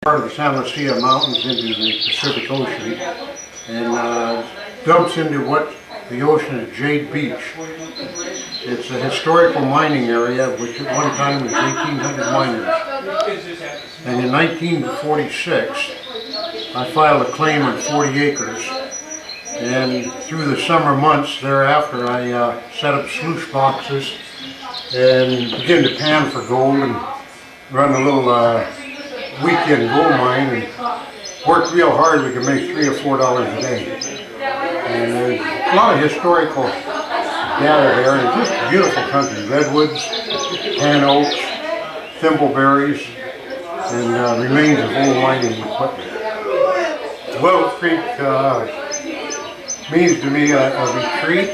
part of the San Lucia Mountains into the Pacific Ocean and dumps into what the ocean is Jade Beach. It's a historical mining area which at one time was 1,800 miners. And in 1946 I filed a claim on 40 acres. And through the summer months thereafter I set up sluice boxes and began to pan for gold and run a little weekend gold mine and worked real hard. We could make $3 or $4 a day. And there's a lot of historical data there, and it's just beautiful country. Redwoods, tan oaks, thimbleberries, and remains of old mining equipment. Willow Creek means to me a retreat,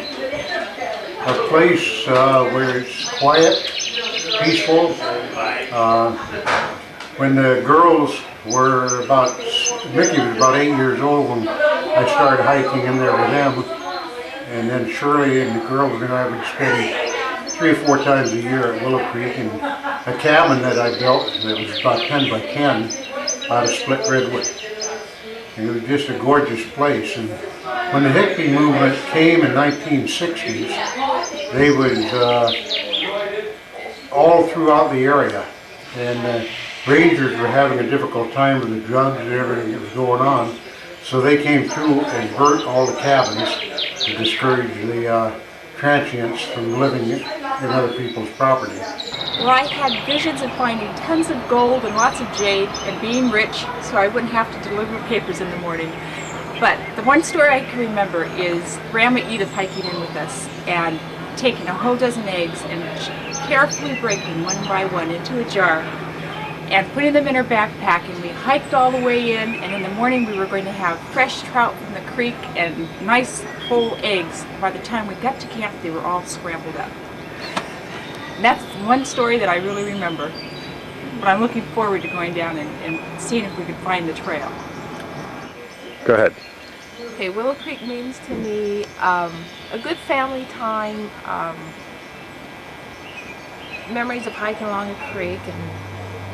a place where it's quiet, peaceful. When the girls were about, Mickey was about 8 years old when I started hiking in there with them, and then Shirley and the girls and I would spend 3 or 4 times a year at Willow Creek in a cabin that I built that was about 10 by 10 out of split redwood. And it was just a gorgeous place. And when the hippie movement came in 1960s, they would all throughout the area, and rangers were having a difficult time with the drugs and everything that was going on, so they came through and burnt all the cabins to discourage the transients from living in other people's property. Well, I had visions of finding tons of gold and lots of jade and being rich, so I wouldn't have to deliver papers in the morning. But the one story I can remember is Grandma Edith hiking in with us and taking a whole dozen eggs and carefully breaking one by one into a jar and putting them in her backpack, and we hiked all the way in, and in the morning we were going to have fresh trout from the creek and nice whole eggs. By the time we got to camp, they were all scrambled up. And that's one story that I really remember, but I'm looking forward to going down and seeing if we can find the trail. Go ahead. Okay, Willow Creek means to me a good family time, memories of hiking along a creek,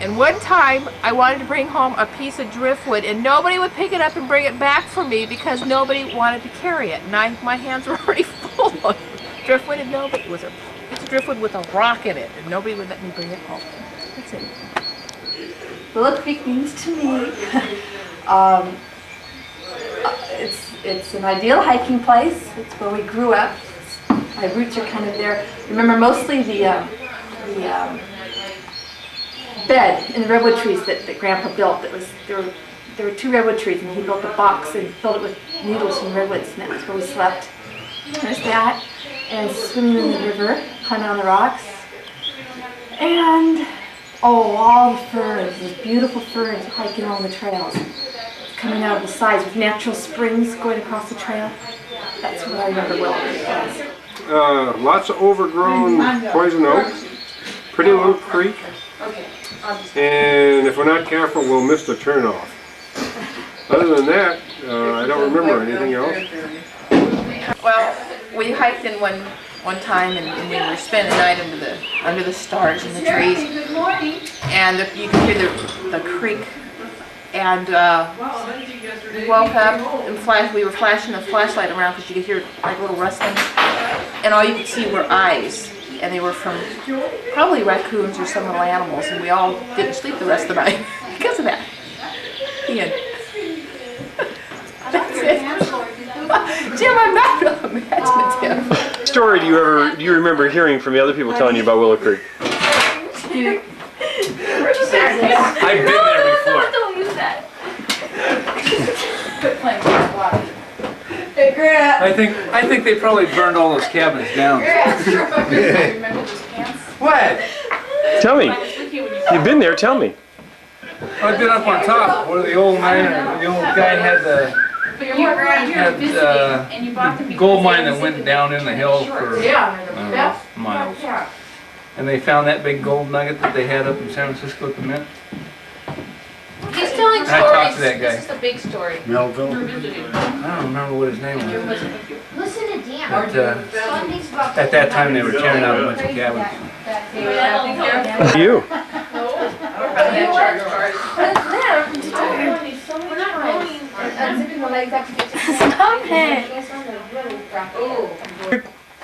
and one time I wanted to bring home a piece of driftwood and nobody would pick it up and bring it back for me because nobody wanted to carry it, and my hands were already full of driftwood, and nobody, it was a piece of driftwood with a rock in it, and nobody would let me bring it home. That's it. Willow Creek means to me it's an ideal hiking place. It's where we grew up. My roots are kind of there. Remember mostly the bed in the redwood trees that Grandpa built. There were 2 redwood trees, and he built a box and filled it with needles from redwoods, and that was where we slept. There's that, and swimming in the river, climbing on the rocks, and all the ferns, those beautiful ferns hiking along the trails, coming out of the sides with natural springs going across the trail. That's what I remember Willow Creek was. Lots of overgrown poison oak, pretty little creek, and if we're not careful we'll miss the turnoff. Other than that, I don't remember anything else. Well, we hiked in one time, and we were spending the night under the stars and the trees, and you could hear the creek. And we woke up and we were flashing the flashlight around because you could hear like little rustling, and all you could see were eyes, and they were from probably raccoons or some little animals, and we all didn't sleep the rest of the night because of that. The end. That's it. Jim, I'm not real imaginative. What story do you remember hearing from the other people telling you about Willow Creek? Where'd you say I've been there before. Don't use that. Quit playing with water. Hey, Grant. I think they probably burned all those cabins down. Remember those pants? What? Tell me. You've been there, tell me. I've been up on top where the old guy had the gold mine that went down in the hill for miles. And they found that big gold nugget that they had up in San Francisco at the Mint. He's telling And I talked stories. to that guy. This is the big story. Melville? I don't remember what his name was. Listen to Dan. But at that time they were tearing out a bunch of cabins. You? To Stop it.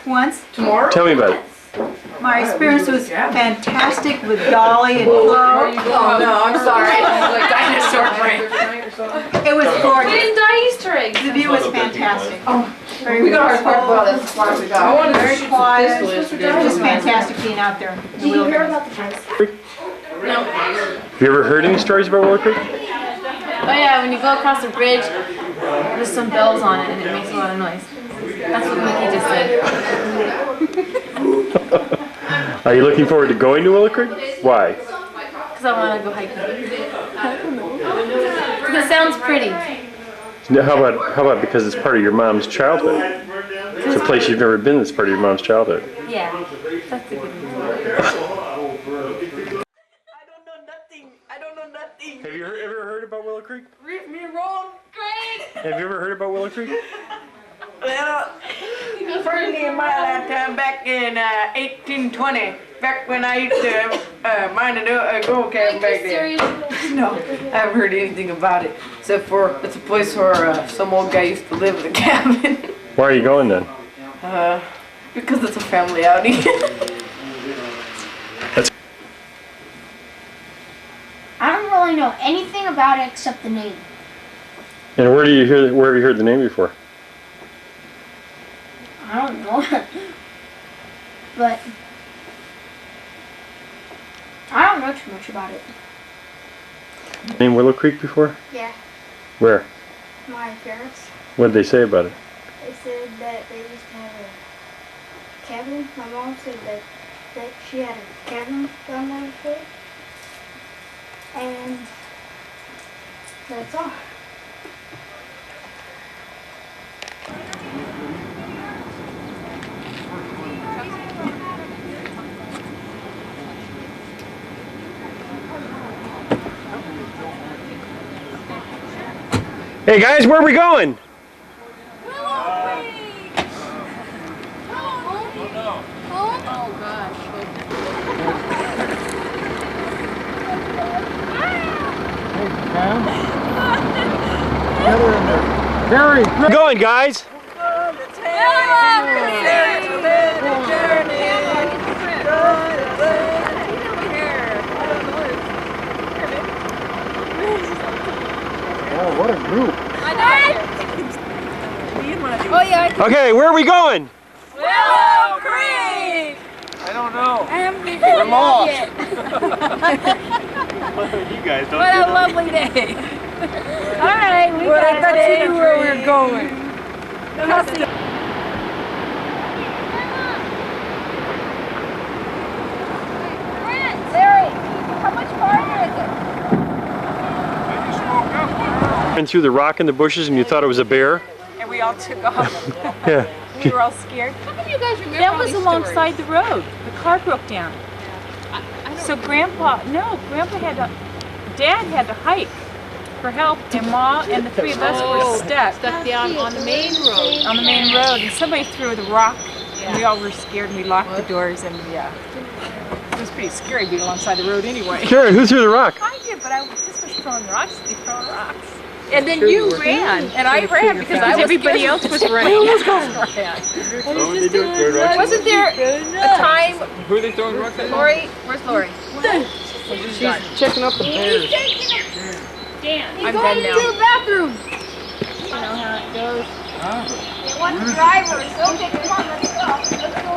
Once. Tell me about it. My experience was fantastic with Dolly and Flo. Oh no, I'm sorry. Like dinosaur brain. It was gorgeous. didn't die Easter eggs. The view was fantastic. We got our part about as far as we got. I wanted to Very shoot quiet. some It pistols was yesterday. just fantastic being out there. Did you hear about the place? Have you ever heard any stories about Willow Creek? Oh yeah, when you go across the bridge, there's some bells on it and it makes a lot of noise. That's what Mickey just said. Are you looking forward to going to Willow Creek? Why? Because I want to go hiking. Because it sounds pretty. How about because it's part of your mom's childhood? It's a place you've never been that's part of your mom's childhood. Yeah, that's a good reason. I don't know nothing. Have you ever heard about Willow Creek? Read me wrong. Great. Have you ever heard about Willow Creek? Well, firstly in my lifetime back in 1820, back when I used to mine a gold cabin back there. No, I haven't heard anything about it, except for it's a place where some old guy used to live in a cabin. Why are you going then? Because it's a family outing. I don't really know anything about it except the name. And where have you heard the name before? I don't know. But I don't know too much about it. Name Willow Creek before? Yeah, Where? my parents, What did they say about it? they said that they used to have a cabin. My mom said that she had a cabin down there before. And that's all. Hey guys, where are we going? Where are we going, guys? Oh, what a group. Oh yeah. Okay, where are we going? Willow Creek! I don't know. We're lost. You guys don't. What a lovely day. All right, we Well, I got thought you knew where we were going. Larry, how much farther is it? Went through the rock in the bushes and you thought it was a bear? And we all took off. Yeah. We were all scared. How come you guys remember That all was these alongside stories? the road. The car broke down. So Grandpa Dad had to hike for help, and Ma and the three of us were stuck down on the main road. on the main road, and somebody threw the rock, and we all were scared, and we locked the doors, and yeah. It was pretty scary being alongside the road anyway. Karen, who threw the rock? I did, but I just was throwing rocks, throwing rocks. And then you ran, and I ran because everybody else was running. Wasn't there a time, Who are they throwing rocks at? Lori? Where's Lori? Checking up the bears. I'm done now. the bathroom. You know how it goes. They want the drivers. Okay, come on, let's go. Let's go.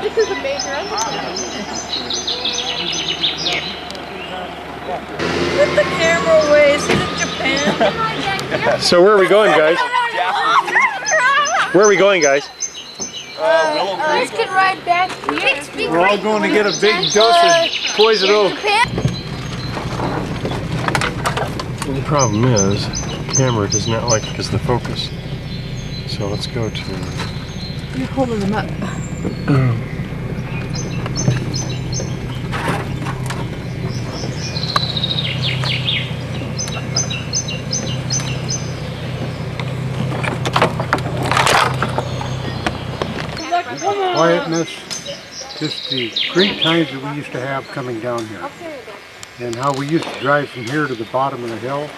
This is a major undertaking. Put the camera away, this isn't Japan. So where are we going, guys? Where are we going, guys? Let's get right back here. We're all going to get a big dose of poison oak. The problem is, the camera does not like it because of the focus. So let's go to... You're holding them up. Quietness, just the great times that we used to have coming down here. and how we used to drive from here to the bottom of the hill.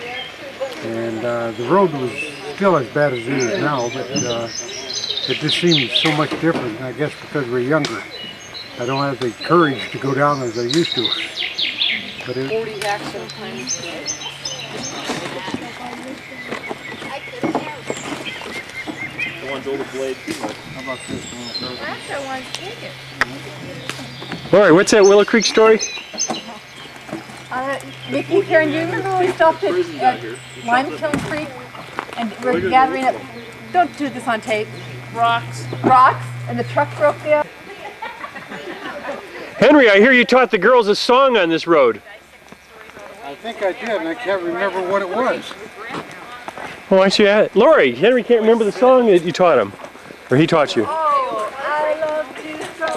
And the road was still as bad as it is now, but it just seems so much different, I guess because we're younger. I don't have the courage to go down as I used to. But it, 40 axle times. how about this one? Lori, what's that Willow Creek story? Nikki, Karen, do you remember when we stopped at Limestone Creek and we're gathering up, don't do this on tape, rocks, and the truck broke down? Henry, I hear you taught the girls a song on this road. I think I did, and I can't remember what it was. Oh, why don't you add it? Lori, Henry can't remember the song that you taught him. Or he taught you. Oh, I love to go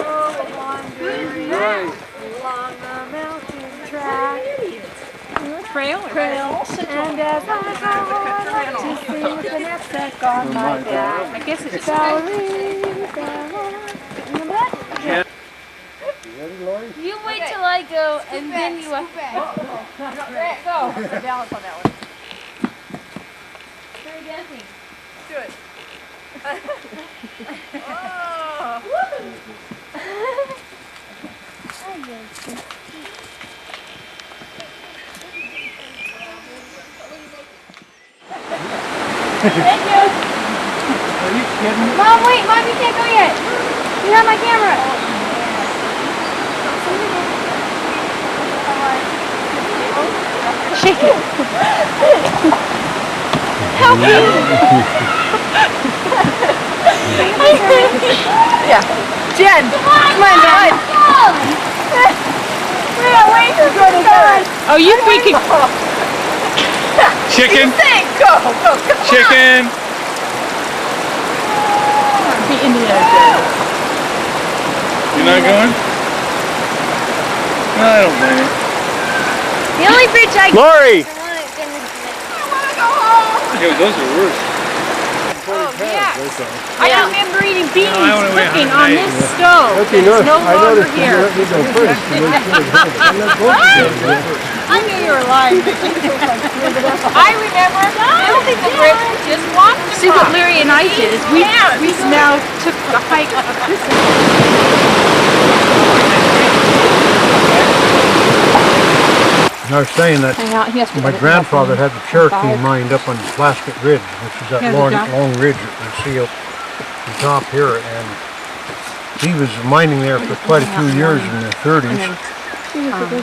wandering along the mountain track. Trail? And as I go on to sing with the knapsack on my back. I guess it's You wait till I go and then you Go. Balance on that one. start dancing. Do it. Thank you. Are you kidding? Mom, wait, Mom, you can't go yet. You have my camera. Shake it. Help me. Yeah. Jen, come on, Jen. We're way too good at that. Oh, you freaking Chicken? Sing. Go, come on. Chicken! be Indiana. You're not going? No, I don't blame you. The only bridge I Lori! Yeah, those are worse. I remember eating beans No, I only went cooking on hungry. this stove. Okay, It's no I longer noticed here. you go first. I knew you were lying. I remember building the bridge just walking across. See what Larry and I did is we now took the hike up this. I was saying that my grandfather had the Cherokee mined up on Plaskett Ridge, which is that long ridge that you see up the top here, and he was mining there for quite a few years in the 30s.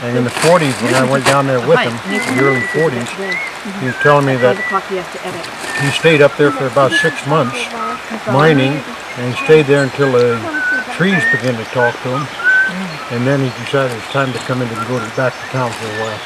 And in the 40s, when I went down there with him, in the early 40s, he was telling me that he stayed up there for about 6 months mining, and he stayed there until the trees began to talk to him. And then he decided it's time to come in and go back to town for a while.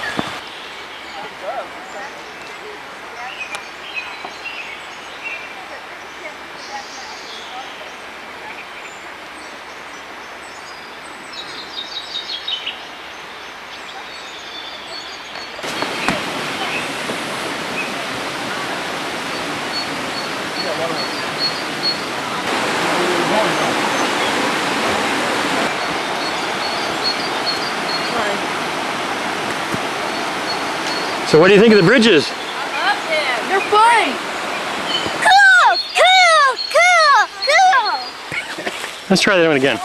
So what do you think of the bridges? They're fun. Cool, cool, cool, cool. Let's try that one again.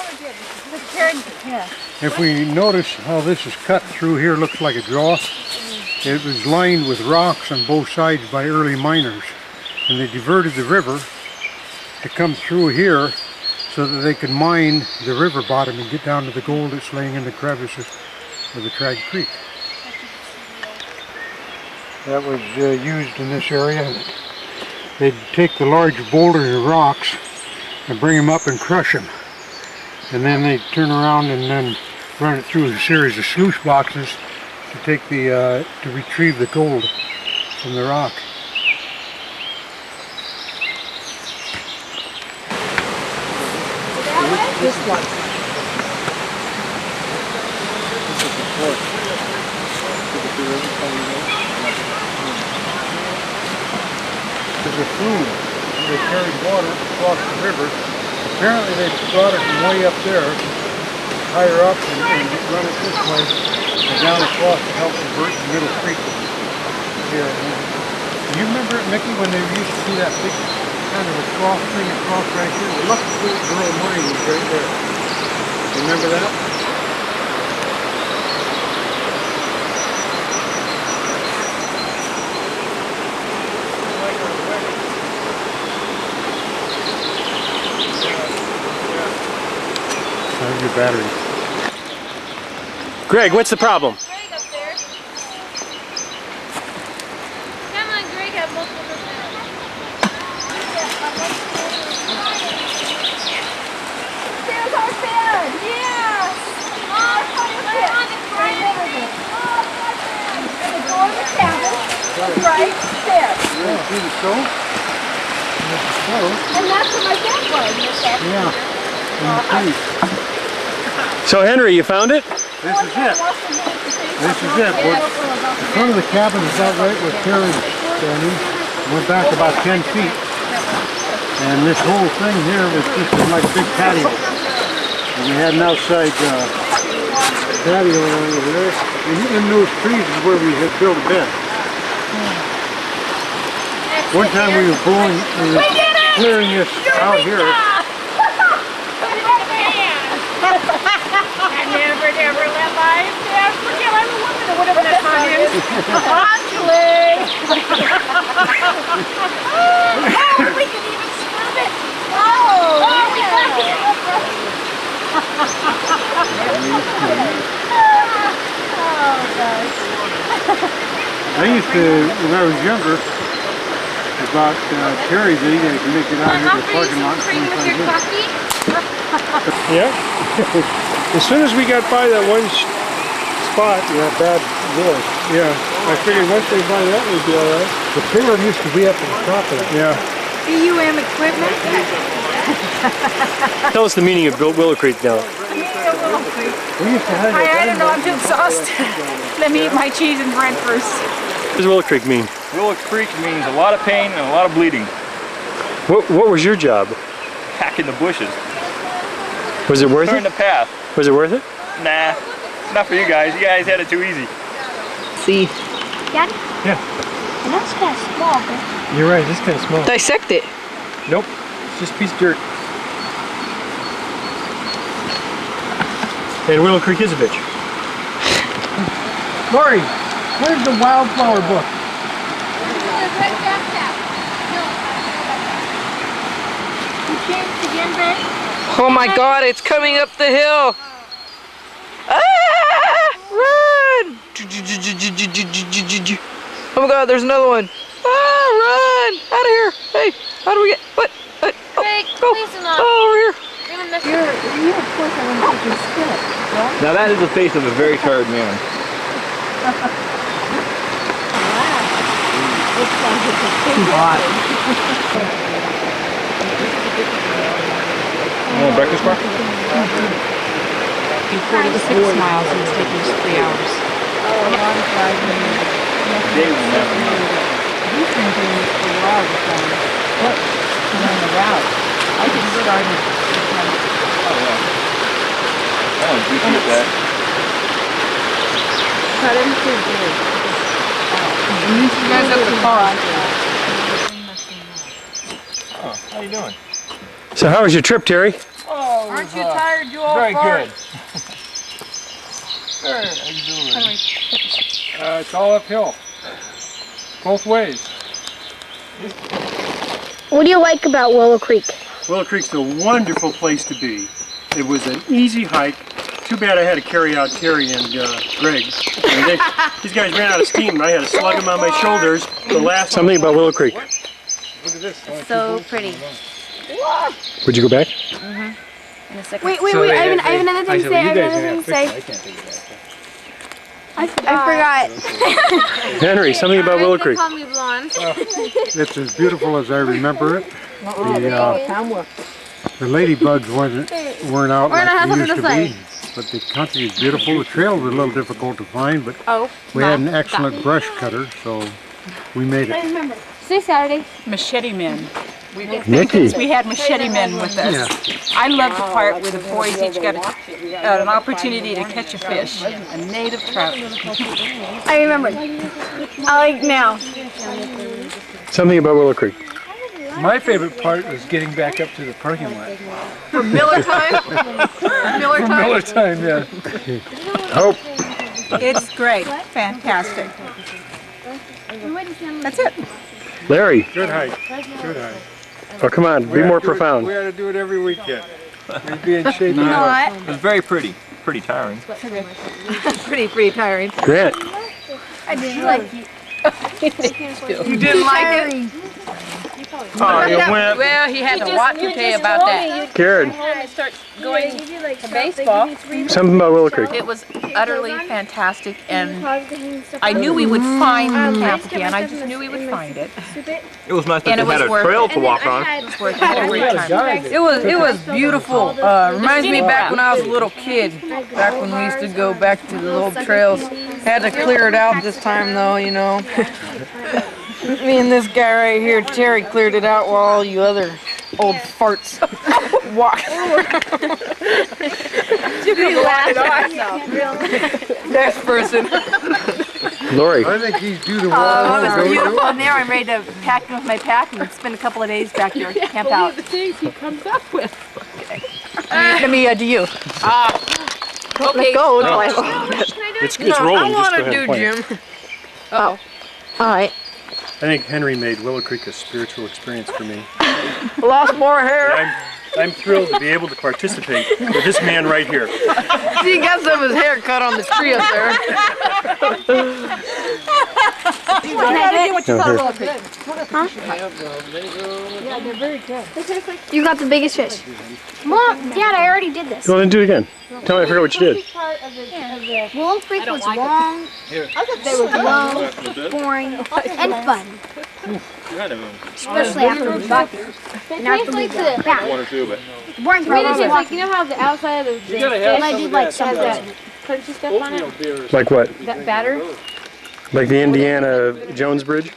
If we notice how this is cut through here, looks like a draw. It was lined with rocks on both sides by early miners. And they diverted the river to come through here so that they could mine the river bottom and get down to the gold that's laying in the crevices of the Crag Creek. That was used in this area. They'd take the large boulders of rocks and bring them up and crush them. And then they'd turn around and then run it through a series of sluice boxes to take the to retrieve the gold from the rock. This one. There's a flume. They carried water across the river. Apparently they brought it from way up there, higher up, and run it this way. down across to help divert the Middle Creek here. Do you remember it, Mickey, when they used to do that big kind of a cross thing across right here? The Lucky Girl Mine was right there. Remember that? How's your battery? Greg, what's the problem? Greg up there. Come on, Greg, have multiple percent. There's our fan! Yes! Mom, we're on the ground. And the door of the cabin is right there. Yeah, see the stove? There's the stove. And that's where my dad was. Yeah. And the trees. So Henry, you found it? This is it. This is it. The front of the cabin is that right where Terry standing. Went back about 10 feet. And this whole thing here was just like a big patio. And we had an outside patio over there. And in those trees is where we had built a bed. One time we were clearing this out here. Never let my dad forget I'm a woman or whatever that song is. Angela! Oh, we can even scrub it. Oh, we got it. Oh, gosh. I used to, when I was younger, about Terry's age, I could make it out here to the parking lot in 25 minutes. Yeah? As soon as we got by that one spot, Yeah, bad door. yeah, I figured once they buy that, we'd be all right. The trailer used to be up at the top of it. Yeah. BUM equipment? Tell us the meaning of Willow Creek now. We used to have I don't know, I'm too exhausted. Let me eat my cheese and bread first. What does Willow Creek mean? Willow Creek means a lot of pain and a lot of bleeding. What was your job? Hacking the bushes. Was it worth Clearing it? the path. Was it worth it? Nah, not for you guys. You guys had it too easy. See. Daddy? Yeah. And that's kind of small, but You're right, it's kind of small. Dissect it. Nope, it's just a piece of dirt. And Willow Creek is a bitch. Lori, where's the wildflower book? Red backpack. You changed again, Greg? Oh my God, it's coming up the hill. Ah! Run! Oh my God, there's another one. Ah, run! Out of here. Hey, how do we get, what? Oh, Greg, go. please enough. Oh, over here. You're gonna mess You, of course, I want to take your spit. Now that is the face of a very tired man. You want a breakfast bar? 46 miles and it's taking us 3 hours. Day will never know. He's been doing this for a while before. What? On the route. I just started. Oh yeah. Oh, you get that. Cut him too big. And you guys up the car. Oh, how you doing? So how was your trip, Terry? Oh, Aren't you tired, you old very fart? good. Hey, how you doing? It's all uphill. Both ways. what do you like about Willow Creek? Willow Creek's a wonderful place to be. It was an easy hike. Too bad I had to carry out Terry and Greg. And these guys ran out of steam. I had to slug them on my shoulders. The last Something about Willow Creek. Look at this. So pretty. Would you go back? Wait, I have another thing to say. I have another thing to say. I forgot. Henry, something about Willow They Creek. call me blonde. It's as beautiful as I remember it. The ladybugs weren't out like they used to be. But the country is beautiful. The trail was a little difficult to find, but we had an excellent brush cutter, so we made it. Say Saturday. Machete men. Nikki. We had machete men with us. I loved the part where the boys each got an opportunity to catch a fish, a native trout. I remember. I like now. Something about Willow Creek. My favorite part was getting back up to the parking lot. For Miller time? Miller For time? Miller time, yeah. Hope. It's great. Fantastic. That's it. Larry. Good hike. Good hike. Oh, come on. Be more profound. We ought to do it every weekend. We'd be in shape. You know what? It was very pretty. Pretty tiring. Pretty tiring. Grant. I didn't like it. You didn't like it? Oh, you went. Well, he had to watch your day about that. Karen. Start going to baseball. Something about Willow Creek. It was utterly fantastic, and I knew we would find camp again. I just knew we would find it. It was nice that And they it had was a worth trail it. to walk on. It was worth every time. It was beautiful. Reminds me back when I was a little kid. Back when we used to go back to the old trails. Had to clear it out this time though, you know. Me and this guy right here, Terry, cleared it out while all you other old farts walked. Next person. Lori. I think he's due to It was beautiful in there. I'm ready to pack with my pack and spend a couple of days back here, camp out. The things he comes up with. Let me do you. Okay. Go. It's rolling. I want to do Jim. Oh. All right. I think Henry made Willow Creek a spiritual experience for me. Lost more hair. I'm thrilled to be able to participate with this man right here. He got some of his hair cut on the tree up there. You got the biggest fish. Mom, Dad, I already did this. Well, then do it again. Tell me I forgot what you did. Willow Creek was long, slow, boring, and fun. Especially after we got there. Now it's gonna be bad. One or two, but Boring part was walking. You know how the outside of the And I did like some of those. crunchy stuff on it? Like what? That batter? Like the Indiana Jones Bridge?